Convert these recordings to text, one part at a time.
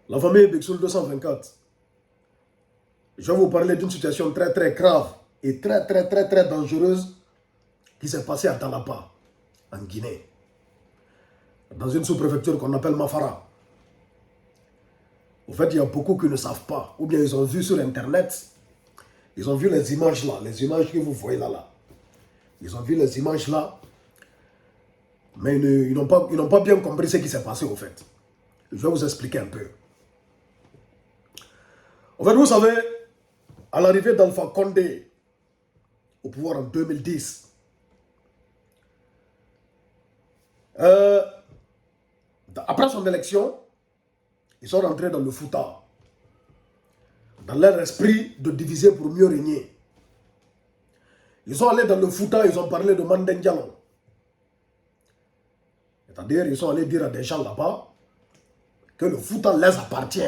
La famille Bexul 224. Je vais vous parler d'une situation très très grave et très dangereuse qui s'est passée à Talapa, en Guinée, dans une sous-préfecture qu'on appelle Mafara. Au fait, il y a beaucoup qui ne savent pas, ou bien ils ont vu sur Internet, ils ont vu les images là, les images que vous voyez là. Ils ont vu les images là, mais ils n'ont pas bien compris ce qui s'est passé au fait. Je vais vous expliquer un peu. En fait, vous savez, à l'arrivée d'Alpha Condé au pouvoir en 2010, après son élection, ils sont rentrés dans le Fouta, dans leur esprit de diviser pour mieux régner. Ils sont allés dans le Fouta, ils ont parlé de Mandeng Diallo. C'est-à-dire, ils sont allés dire à des gens là-bas que le Fouta les appartient.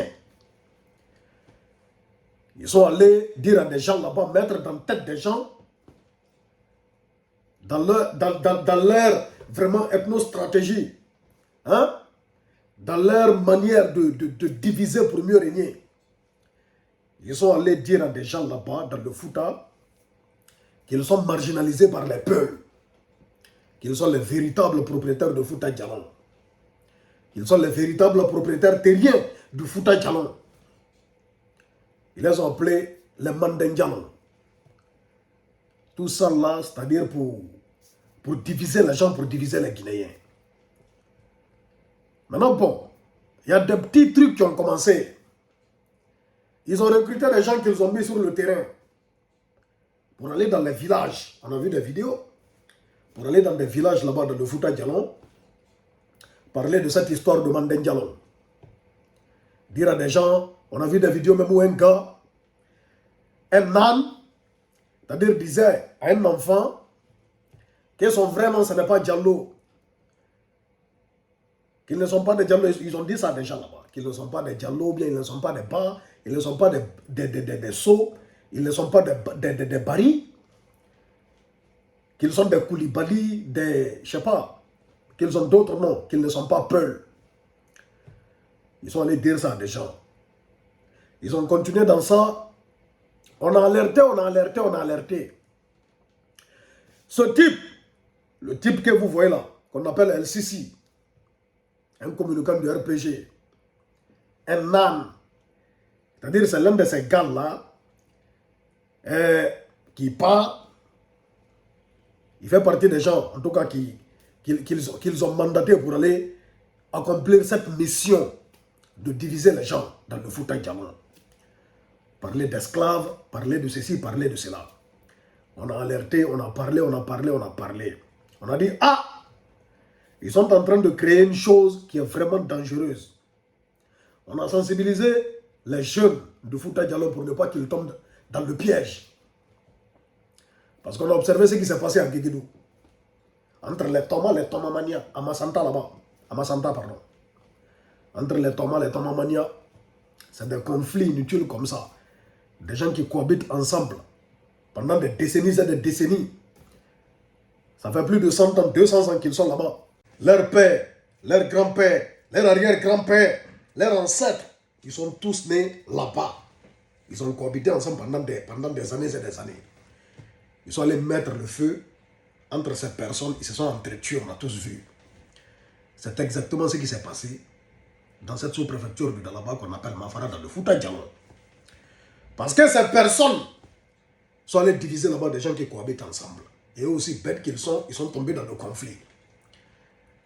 Ils sont allés dire à des gens là-bas, mettre dans la tête des gens, dans leur vraiment ethnostratégie, hein, dans leur manière de diviser pour mieux régner. Ils sont allés dire à des gens là-bas, dans le Fouta, qu'ils sont marginalisés par les peuples, qu'ils sont les véritables propriétaires de Fouta Djallon. Ils sont les véritables propriétaires terriens du Fouta Djallon. Ils les ont appelés les Mandeng Djallon. Tout ça là, c'est-à-dire pour diviser les gens, pour diviser les Guinéens. Maintenant, bon, il y a des petits trucs qui ont commencé. Ils ont recruté des gens qu'ils ont mis sur le terrain pour aller dans les villages. On a vu des vidéos. Pour aller dans des villages là-bas, dans le Fouta Djallon, parler de cette histoire de Mandeng Djallon. Dire à des gens, on a vu des vidéos même où un gars, un âne, c'est-à-dire disait à un enfant que son vrai nom, ce n'est pas Diallo. Qu'ils ne sont pas des Diallo, ils ont dit ça à des gens là-bas. Qu'ils ne sont pas des Diallo, bien ils ne sont pas des Bas, ils ne sont pas des Sceaux, ils ne sont pas des Bari, qu'ils sont des Koulibaly, des, je sais pas, qu'ils ont d'autres noms, qu'ils ne sont pas Peul. Ils sont allés dire ça à des gens. Ils ont continué dans ça. On a alerté. Ce type, le type que vous voyez là, qu'on appelle LCC, un communicant du RPG, un âne, c'est-à-dire c'est l'un de ces gars-là qui part, il fait partie des gens, en tout cas, qu'ils ont mandaté pour aller accomplir cette mission de diviser les gens dans le Fouta Djallon. Parler d'esclaves, parler de ceci, parler de cela. On a alerté, on a parlé. On a dit, ah, ils sont en train de créer une chose qui est vraiment dangereuse. On a sensibilisé les jeunes de Fouta Djallon pour ne pas qu'ils tombent dans le piège. Parce qu'on a observé ce qui s'est passé à Guéguédou. Entre les Tomamania, à Massanta là-bas. À Massanta, pardon. Entre les Tomamania, c'est des conflits inutiles comme ça. Des gens qui cohabitent ensemble pendant des décennies et des décennies. Ça fait plus de 100 ans, 200 ans qu'ils sont là-bas. Leur père, leur grand-père, leur arrière-grand-père, leurs ancêtres, ils sont tous nés là-bas. Ils ont cohabité ensemble pendant des années et des années. Ils sont allés mettre le feu entre ces personnes. Ils se sont entretués, on a tous vu. C'est exactement ce qui s'est passé dans cette sous-préfecture de là-bas qu'on appelle Mafara, dans le Fouta Djallon. Parce que ces personnes sont allées diviser là-bas des gens qui cohabitent ensemble. Et eux aussi, bêtes qu'ils sont, ils sont tombés dans le conflit.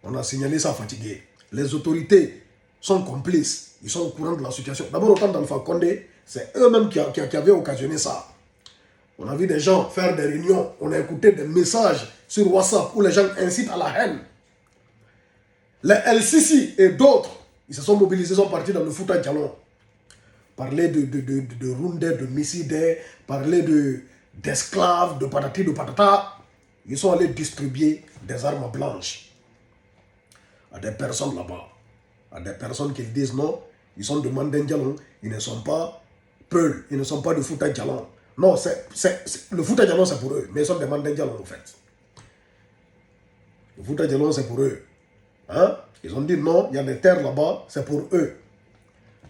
On a signalé ça fatigué. Les autorités sont complices. Ils sont au courant de la situation. D'abord, au temps d'Alpha Condé, c'est eux-mêmes qui avaient occasionné ça. On a vu des gens faire des réunions. On a écouté des messages sur WhatsApp où les gens incitent à la haine. Les LCC et d'autres, ils se sont mobilisés, ils sont partis dans le Fouta Djallon. Parler de Roundé, de Missidé, parler d'esclaves, de patati, de patata. Ils sont allés distribuer des armes blanches à des personnes là-bas. À des personnes qui disent non, ils sont de Mandeng Djallon, ils ne sont pas Peul, ils ne sont pas de Fouta Djallon. Non, le Fouta Djallon c'est pour eux, mais ils sont de Mandeng Djallon en fait. Le Fouta Djallon c'est pour eux. Hein? Ils ont dit non, il y a des terres là-bas, c'est pour eux.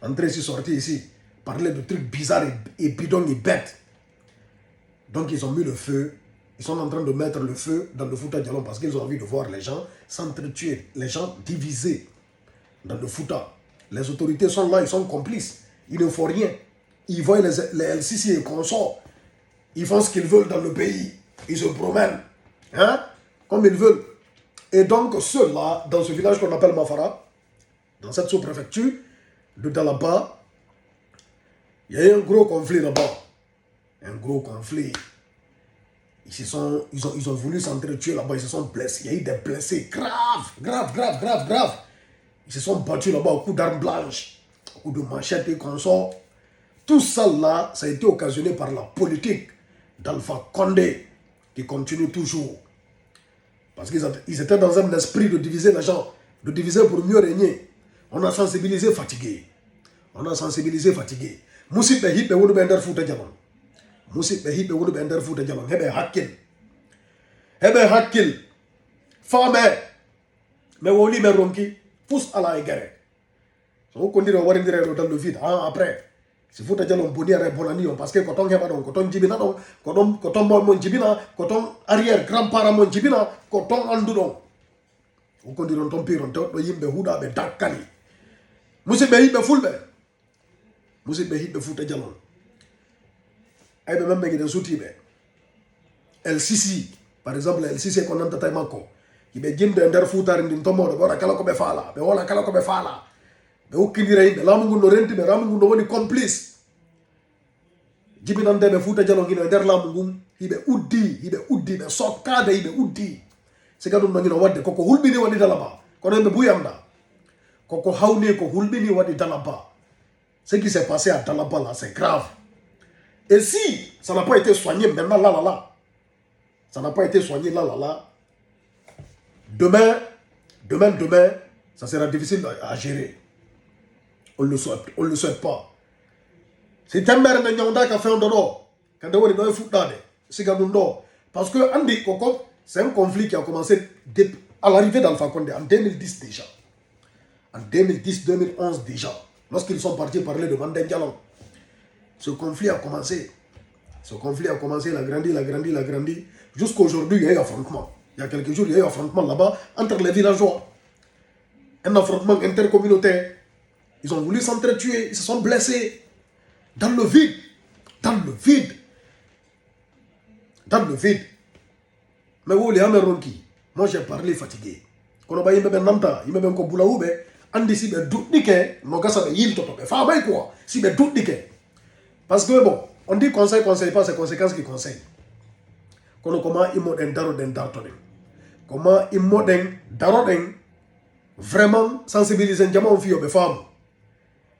entrer ici, sortir ici, parler de trucs bizarres et bidons et bêtes. Donc ils ont mis le feu, ils sont en train de mettre le feu dans le Fouta Djallon parce qu'ils ont envie de voir les gens s'entretuer, les gens divisés dans le Fouta. Les autorités sont là, ils sont complices, ils ne font rien. Ils voient les LCC et consorts, ils font ce qu'ils veulent dans le pays, ils se promènent, hein, comme ils veulent. Et donc ceux-là, dans ce village qu'on appelle Mafara, dans cette sous-préfecture de Dalaba, il y a eu un gros conflit là-bas. Un gros conflit. Ils ont voulu s'entretuer là-bas, ils se sont blessés. Il y a eu des blessés graves. Ils se sont battus là-bas au coup d'armes blanches, au coup de machettes et consorts. Tout ça là, ça a été occasionné par la politique d'Alpha Condé, qui continue toujours. Parce qu'ils étaient dans un esprit de diviser les gens, de diviser pour mieux régner. On a sensibilisé fatigué. Moussi Behi be wunu bender Fouta Djallon. Hebe hakil. Fame. Me woli me ronki. Pousse à la égare. So on continue à voir dans le vide. Après. Si Fouta Djallon boni à bonani parce que quand on heba donc, quand on jibina donc, quand on mon jibina, quand on arrière grand-parent mon jibina, quand on andu donc. On continue à tomber on to yimbe huda be dakali. Moussi Behi be fulbe. Moussi Behi be Fouta Djallon. Et même des outils. LCC, par exemple, LCC qu'on a tataimako. Il be jinde ndar futar ndin tomo de bora kala ko be fala. Be wala kala ko be fala. Be ukindira be lamu no renti be ramu no woni complice. Jibi nan be Fouta Djallon ngino ndar lamu ngum hibe uddi be sokkade hibe uddi. Se gadu no ngino wadde koko hulbini wadi dalaba. Kono be buyamda. Koko hawne ko hulbini wadi dalaba. Ce qui s'est passé à Dalaba là, c'est grave. Et si ça n'a pas été soigné maintenant, ça n'a pas été soigné là, demain, ça sera difficile à gérer. On le souhaite pas. C'est un maire de Nyanda qui a fait un dodo. Quand on est dans le foot, parce que Andy Koko, c'est un conflit qui a commencé à l'arrivée d'Alpha Condé en 2010 déjà. En 2010-2011 déjà. Lorsqu'ils sont partis parler de Mandé Djallon. Ce conflit a commencé. Il a grandi. Jusqu'à aujourd'hui, il y a eu affrontement. Il y a quelques jours, il y a eu affrontement là-bas entre les villageois. Un affrontement intercommunautaire. Ils ont voulu s'entretuer, ils se sont blessés. Dans le vide. Mais où les Améronki? Moi j'ai parlé fatigué. Quand on va y mettre Nanta, il me met un boulaoube. Andi si be doute nike, Nogasa be yil toto be. Fabay quoi? Si be doute nike. Parce que bon, on dit conseil pas, c'est conséquences qui conseillent. Comment il m'a daroden. Comment il m'a daroden vraiment sensibiliser les gens filles femmes.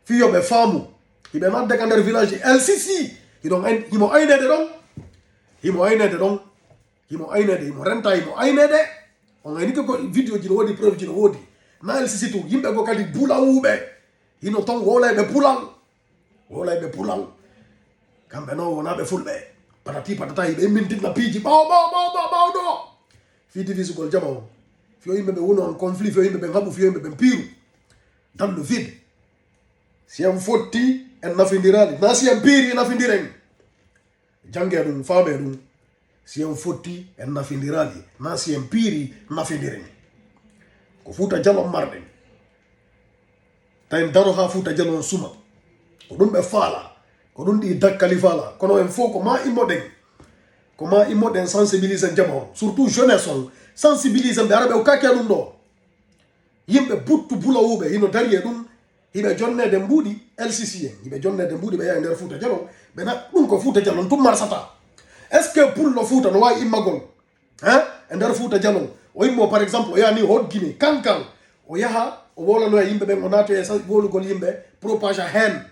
Filles femmes. Il m'a not dans le village LCC. Il m'a aidé donc. Il m'a aidé. On a dit que vidéo di wodi preuve di wodi. Na LCC tout, yimbe ko kadi bula ube. Il no ton wola be pulal. Kambeno wona be fulbe. Patati patata ibe minti na piji. Bao do. Fi divise ko jamo. Fi yimbe be wono en conflit, fi yimbe be ngabu, fi yimbe be piru. Dans le vide. Si un foti en nafindirali, na si un piri na findireng. Jange dum fame dum. Si un foti en nafindirali, na si un piri na findireng. Ko Fouta Djallon marden. Tay daro ha Fouta Djallon suma. Ko dum be fala. Ko dum di dakkali fala. Kono en fo comment il moden sensibiliser jamo, surtout jeunesse on sensibiliser be arabe o kake dum do. Yimbe buttu bula ube hino dariye dum hibe jonne de mbudi LCC hibe jonne de mbudi be ya nder Fouta Djallon be na dum ko Fouta Djallon tum marsata. Est-ce que pour le Fouta no wa imagol hein nder Fouta Djallon o yimmo par exemple o ya ni hot Guinée kankan o yaha o wola no yimbe be ngonato e sa wolu gol yimbe propager haine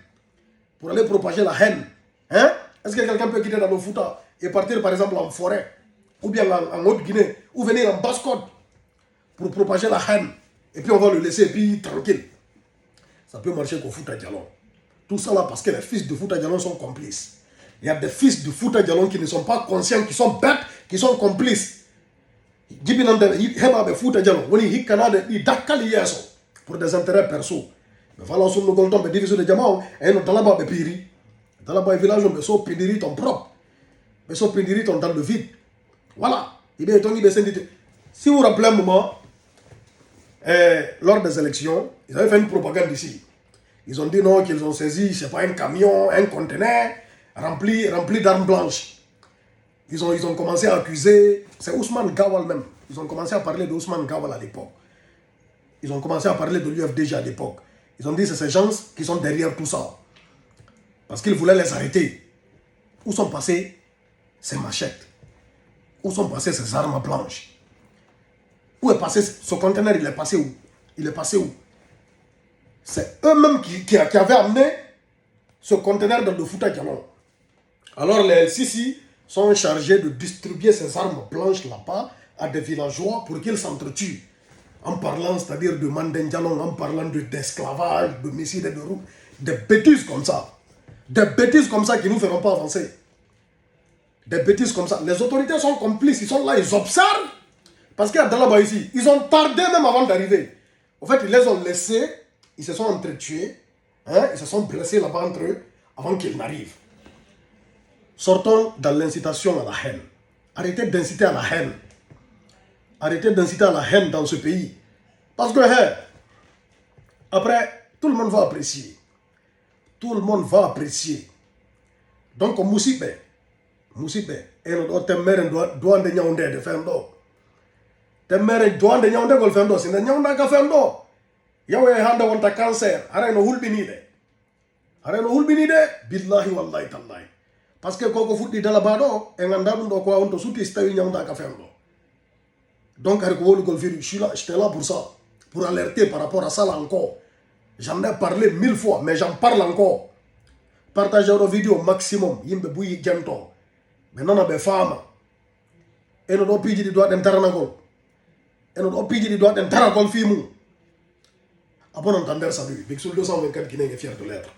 pour aller propager la haine hein. Est-ce que quelqu'un peut quitter dans le Fouta et partir par exemple en forêt ou bien en Haute Guinée ou venir en Basse-Côte pour propager la haine et puis on va le laisser et puis tranquille? Ça peut marcher qu'au Fouta Djallon. Tout ça là parce que les fils de Fouta Djallon sont complices. Il y a des fils de Fouta Djallon qui ne sont pas conscients, qui sont bêtes, qui sont complices. Pour des intérêts perso. Mais voilà, sur le golton, mais division de diamants, et nous talaba be piri. Talaba village, mais so pindiri ton propre. Mais so pindiri ton dans le vide. Voilà. Il est étonné de syndiquer. Si vous vous rappelez un moment, lors des élections, ils avaient fait une propagande ici. Ils ont dit non, qu'ils ont saisi, je sais pas, un camion, un conteneur rempli d'armes blanches. Ils ont commencé à accuser, c'est Ousmane Gawal même. Ils ont commencé à parler de Ousmane Gawal à l'époque. Ils ont commencé à parler de l'UFDG à l'époque. Ils ont dit c'est ces gens qui sont derrière tout ça. Parce qu'ils voulaient les arrêter. Où sont passées ces machettes? Où sont passées ces armes blanches? Où est passé ce conteneur? Il est passé où? Il est passé où? C'est eux-mêmes qui avaient amené ce conteneur dans le Fouta Djallon. Alors les LCC sont chargés de distribuer ces armes blanches là-bas à des villageois pour qu'ils s'entretuent. En parlant, c'est-à-dire de Mandendjalon, en parlant d'esclavage, de missiles et de roues, des bêtises comme ça. Des bêtises comme ça qui ne nous feront pas avancer. Des bêtises comme ça. Les autorités sont complices, ils sont là, ils observent. Parce qu'il y a là-bas ici, ils ont tardé même avant d'arriver. En fait, ils les ont laissés, ils se sont entretués, hein, ils se sont blessés là-bas entre eux avant qu'ils n'arrivent. Sortons dans l'incitation à la haine. Arrêtez d'inciter à la haine. Arrêtez d'inciter à la haine dans ce pays. Parce que, après, tout le monde va apprécier. Tout le monde va apprécier. Donc, Moussipe, et notre mère doit de Nyaonde de Fendo. Ta mère doit de Nyaonde de Fendo. C'est de Nyaonde de Fendo. Yawe handa wanta cancer. Arrêtez hulbinide. Arrêtez hulbinide. Billahi wallahi tallahi. Parce que quand vous dites dans la bado, et on te soutient, c'est Nyaonde de Fendo. Donc, j'étais là pour ça, pour alerter par rapport à ça là encore. J'en ai parlé 1000 fois, mais j'en parle encore. Partagez vos vidéos au maximum. Yimbe bouilli gento. Mais non, on a femmes. Et nous avons pigé des doigts d'un taranagol. Et nous avons pigé des doigts d'un taranagol fimou. À bon entendeur, salut. Bixul 224 qui n'est fier de l'être.